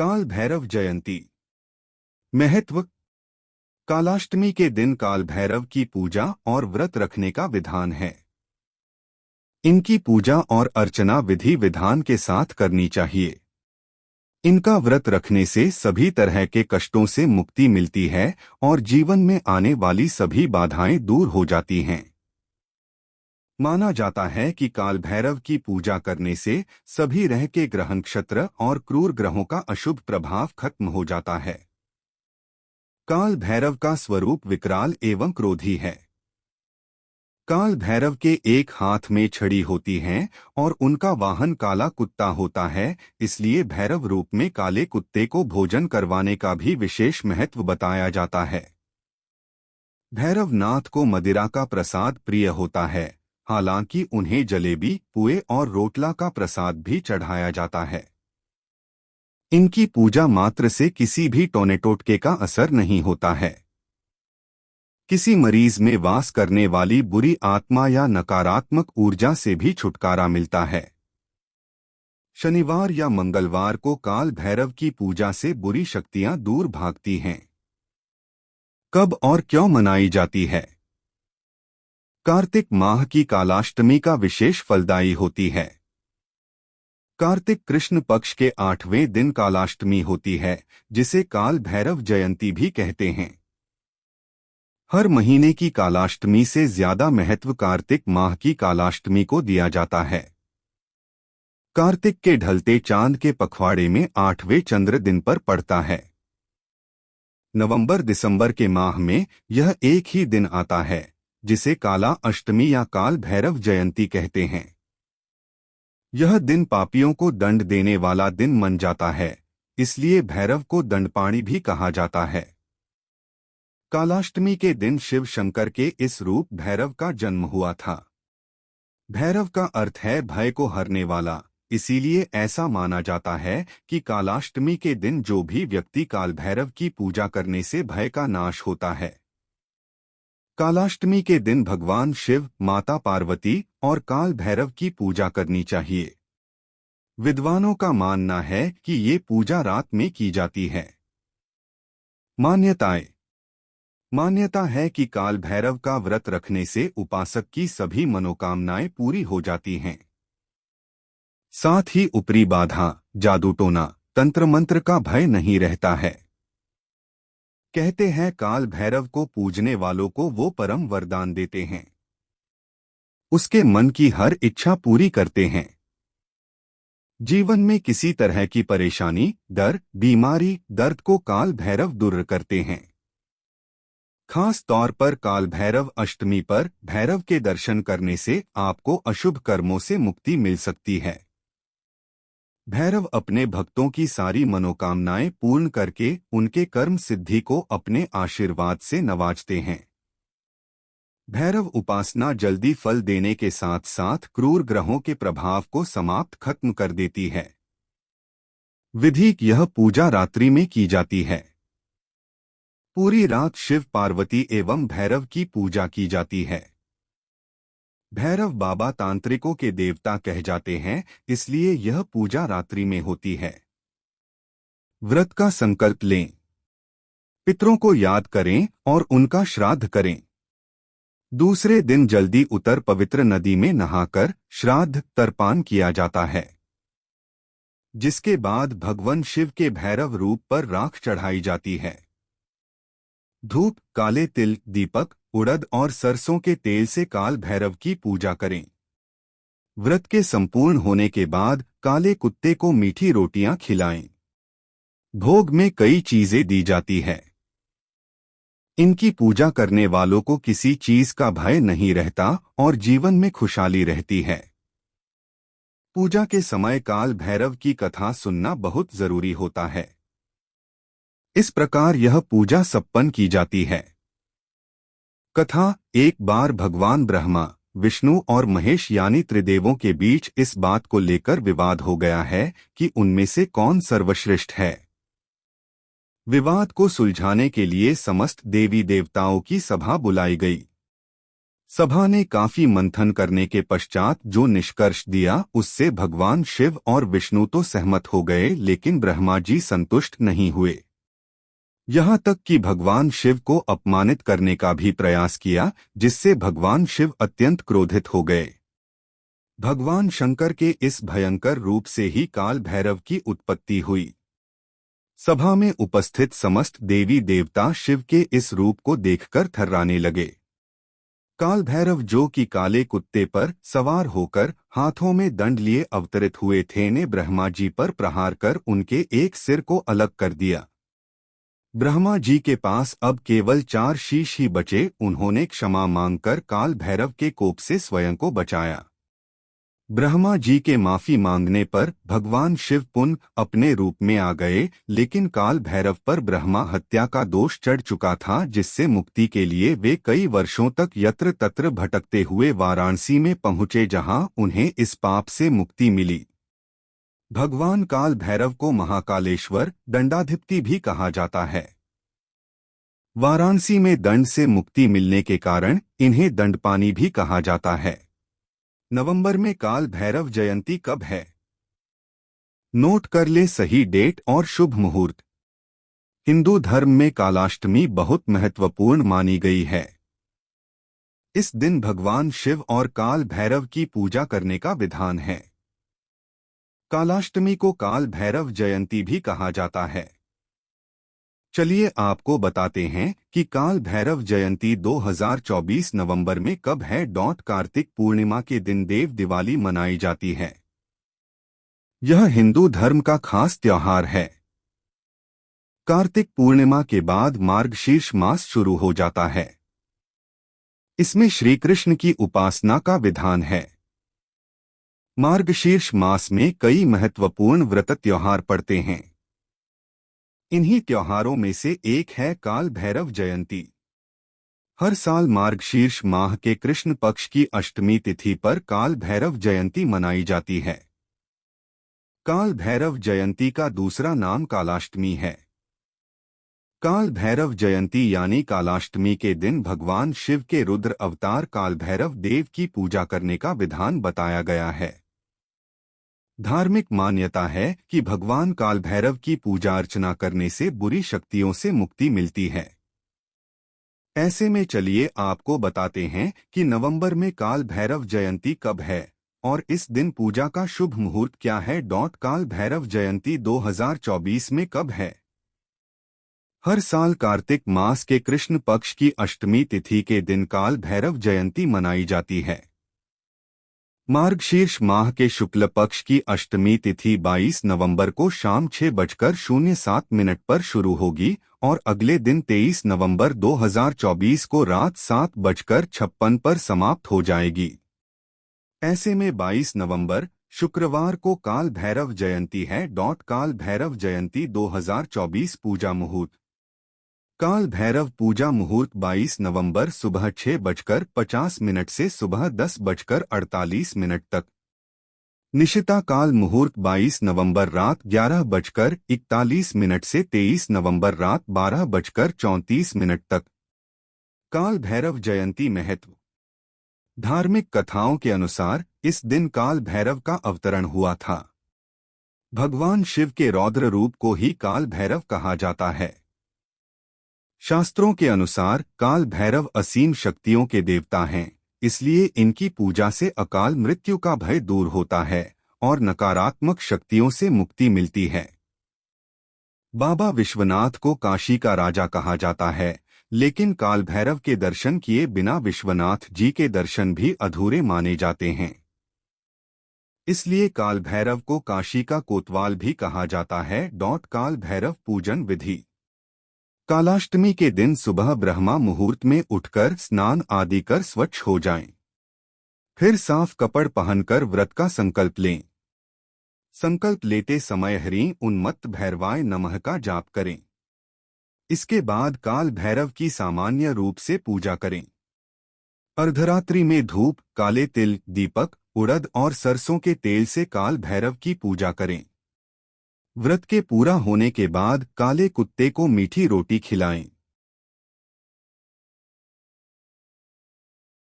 काल भैरव जयंती। महत्व। कालाष्टमी के दिन काल भैरव की पूजा और व्रत रखने का विधान है। इनकी पूजा और अर्चना विधि विधान के साथ करनी चाहिए। इनका व्रत रखने से सभी तरह के कष्टों से मुक्ति मिलती है और जीवन में आने वाली सभी बाधाएं दूर हो जाती हैं। माना जाता है कि काल भैरव की पूजा करने से सभी ग्रह के ग्रह नक्षत्र और क्रूर ग्रहों का अशुभ प्रभाव खत्म हो जाता है। काल भैरव का स्वरूप विकराल एवं क्रोधी है। काल भैरव के एक हाथ में छड़ी होती है और उनका वाहन काला कुत्ता होता है, इसलिए भैरव रूप में काले कुत्ते को भोजन करवाने का भी विशेष महत्व बताया जाता है। भैरव नाथ को मदिरा का प्रसाद प्रिय होता है, हालांकि उन्हें जलेबी, पुए और रोटला का प्रसाद भी चढ़ाया जाता है। इनकी पूजा मात्र से किसी भी टोने टोटके का असर नहीं होता है। किसी मरीज में वास करने वाली बुरी आत्मा या नकारात्मक ऊर्जा से भी छुटकारा मिलता है। शनिवार या मंगलवार को काल भैरव की पूजा से बुरी शक्तियां दूर भागती हैं। कब और क्यों मनाई जाती है? कार्तिक माह की कालाष्टमी का विशेष फलदायी होती है। कार्तिक कृष्ण पक्ष के 8वें दिन कालाष्टमी होती है, जिसे काल भैरव जयंती भी कहते हैं। हर महीने की कालाष्टमी से ज्यादा महत्व कार्तिक माह की कालाष्टमी को दिया जाता है। कार्तिक के ढलते चांद के पखवाड़े में 8वें चंद्र दिन पर पड़ता है। नवंबर दिसंबर के माह में यह एक ही दिन आता है, जिसे काला अष्टमी या काल भैरव जयंती कहते हैं। यह दिन पापियों को दंड देने वाला दिन मन जाता है, इसलिए भैरव को दंडपाणी भी कहा जाता है। कालाष्टमी के दिन शिव शंकर के इस रूप भैरव का जन्म हुआ था। भैरव का अर्थ है भय को हरने वाला, इसीलिए ऐसा माना जाता है कि कालाष्टमी के दिन जो भी व्यक्ति काल भैरव की पूजा करने से भय का नाश होता है। कालाष्टमी के दिन भगवान शिव, माता पार्वती और काल भैरव की पूजा करनी चाहिए। विद्वानों का मानना है कि ये पूजा रात में की जाती है। मान्यताएं। मान्यता है कि काल भैरव का व्रत रखने से उपासक की सभी मनोकामनाएं पूरी हो जाती हैं। साथ ही ऊपरी बाधा, जादू टोना, तंत्र मंत्र का भय नहीं रहता है। कहते हैं काल भैरव को पूजने वालों को वो परम वरदान देते हैं। उसके मन की हर इच्छा पूरी करते हैं। जीवन में किसी तरह की परेशानी, डर, बीमारी, दर्द को काल भैरव दूर करते हैं। खास तौर पर काल भैरव अष्टमी पर भैरव के दर्शन करने से आपको अशुभ कर्मों से मुक्ति मिल सकती है। भैरव अपने भक्तों की सारी मनोकामनाएं पूर्ण करके उनके कर्म सिद्धि को अपने आशीर्वाद से नवाजते हैं। भैरव उपासना जल्दी फल देने के साथ साथ क्रूर ग्रहों के प्रभाव को समाप्त खत्म कर देती है। विधि। यह पूजा रात्रि में की जाती है। पूरी रात शिव, पार्वती एवं भैरव की पूजा की जाती है। भैरव बाबा तांत्रिकों के देवता कह जाते हैं, इसलिए यह पूजा रात्रि में होती है। व्रत का संकल्प लें। पितरों को याद करें और उनका श्राद्ध करें। दूसरे दिन जल्दी उतर पवित्र नदी में नहाकर श्राद्ध तर्पण किया जाता है, जिसके बाद भगवान शिव के भैरव रूप पर राख चढ़ाई जाती है। धूप, काले तिल, दीपक, उड़द और सरसों के तेल से काल भैरव की पूजा करें। व्रत के संपूर्ण होने के बाद काले कुत्ते को मीठी रोटियां खिलाएं। भोग में कई चीजें दी जाती है। इनकी पूजा करने वालों को किसी चीज का भय नहीं रहता और जीवन में खुशहाली रहती है। पूजा के समय काल भैरव की कथा सुनना बहुत जरूरी होता है। इस प्रकार यह पूजा संपन्न की जाती है। कथा। एक बार भगवान ब्रह्मा, विष्णु और महेश यानी त्रिदेवों के बीच इस बात को लेकर विवाद हो गया है कि उनमें से कौन सर्वश्रेष्ठ है। विवाद को सुलझाने के लिए समस्त देवी देवताओं की सभा बुलाई गई। सभा ने काफी मंथन करने के पश्चात जो निष्कर्ष दिया उससे भगवान शिव और विष्णु तो सहमत हो गए, लेकिन ब्रह्मा जी संतुष्ट नहीं हुए। यहाँ तक कि भगवान शिव को अपमानित करने का भी प्रयास किया, जिससे भगवान शिव अत्यंत क्रोधित हो गए। भगवान शंकर के इस भयंकर रूप से ही काल भैरव की उत्पत्ति हुई। सभा में उपस्थित समस्त देवी देवता शिव के इस रूप को देखकर थर्राने लगे। काल भैरव, जो कि काले कुत्ते पर सवार होकर हाथों में दंड लिए अवतरित हुए थे, ने ब्रह्मा जी पर प्रहार कर उनके एक सिर को अलग कर दिया। ब्रह्मा जी के पास अब केवल 4 शीश ही बचे। उन्होंने क्षमा मांगकर काल भैरव के कोप से स्वयं को बचाया। ब्रह्मा जी के माफी मांगने पर भगवान शिव पुनः अपने रूप में आ गए, लेकिन काल भैरव पर ब्रह्मा हत्या का दोष चढ़ चुका था, जिससे मुक्ति के लिए वे कई वर्षों तक यत्र तत्र भटकते हुए वाराणसी में पहुंचे, जहां उन्हें इस पाप से मुक्ति मिली। भगवान काल भैरव को महाकालेश्वर, दंडाधिपति भी कहा जाता है। वाराणसी में दंड से मुक्ति मिलने के कारण इन्हें दंडपानी भी कहा जाता है। नवंबर में काल भैरव जयंती कब है? नोट कर ले सही डेट और शुभ मुहूर्त। हिंदू धर्म में कालाष्टमी बहुत महत्वपूर्ण मानी गई है। इस दिन भगवान शिव और काल भैरव की पूजा करने का विधान है। कालाष्टमी को काल भैरव जयंती भी कहा जाता है। चलिए आपको बताते हैं कि काल भैरव जयंती 2024 नवंबर में कब है। कार्तिक पूर्णिमा के दिन देव दिवाली मनाई जाती है। यह हिंदू धर्म का खास त्योहार है। कार्तिक पूर्णिमा के बाद मार्गशीर्ष मास शुरू हो जाता है। इसमें श्री कृष्ण की उपासना का विधान है। मार्गशीर्ष मास में कई महत्वपूर्ण व्रत त्योहार पड़ते हैं। इन्हीं त्योहारों में से एक है काल भैरव जयंती। हर साल मार्गशीर्ष माह के कृष्ण पक्ष की अष्टमी तिथि पर काल भैरव जयंती मनाई जाती है। काल भैरव जयंती का दूसरा नाम कालाष्टमी है। काल भैरव जयंती यानी कालाष्टमी के दिन भगवान शिव के रुद्र अवतार काल भैरव देव की पूजा करने का विधान बताया गया है। धार्मिक मान्यता है कि भगवान काल भैरव की पूजा अर्चना करने से बुरी शक्तियों से मुक्ति मिलती है। ऐसे में चलिए आपको बताते हैं कि नवंबर में काल भैरव जयंती कब है और इस दिन पूजा का शुभ मुहूर्त क्या है। काल भैरव जयंती 2024 में कब है? हर साल कार्तिक मास के कृष्ण पक्ष की अष्टमी तिथि के दिन काल भैरव जयंती मनाई जाती है। मार्गशीर्ष माह के शुक्ल पक्ष की अष्टमी तिथि 22 नवंबर को शाम 6:07 पर शुरू होगी और अगले दिन 23 नवंबर 2024 को रात 7:56 पर समाप्त हो जाएगी। ऐसे में 22 नवंबर शुक्रवार को काल भैरव जयंती है। काल भैरव जयंती 2024 पूजा मुहूर्त। काल भैरव पूजा मुहूर्त 22 नवंबर सुबह 6:50 से सुबह 10:48 तक। निशिता काल मुहूर्त 22 नवंबर रात 11:41 से 23 नवंबर रात 12:34 तक। काल भैरव जयंती महत्व। धार्मिक कथाओं के अनुसार इस दिन काल भैरव का अवतरण हुआ था। भगवान शिव के रौद्र रूप को ही काल भैरव कहा जाता है। शास्त्रों के अनुसार काल भैरव असीम शक्तियों के देवता हैं, इसलिए इनकी पूजा से अकाल मृत्यु का भय दूर होता है और नकारात्मक शक्तियों से मुक्ति मिलती है। बाबा विश्वनाथ को काशी का राजा कहा जाता है, लेकिन काल भैरव के दर्शन किए बिना विश्वनाथ जी के दर्शन भी अधूरे माने जाते हैं। इसलिए काल भैरव को काशी का कोतवाल भी कहा जाता है। काल भैरव पूजन विधि। कालाष्टमी के दिन सुबह ब्रह्मा मुहूर्त में उठकर स्नान आदि कर स्वच्छ हो जाएं। फिर साफ कपड़ पहनकर व्रत का संकल्प लें। संकल्प लेते समय ह्रीं उन्मत्त भैरवाय नमः का जाप करें। इसके बाद काल भैरव की सामान्य रूप से पूजा करें। अर्धरात्रि में धूप, काले तिल, दीपक, उड़द और सरसों के तेल से काल भैरव की पूजा करें। व्रत के पूरा होने के बाद काले कुत्ते को मीठी रोटी खिलाएं।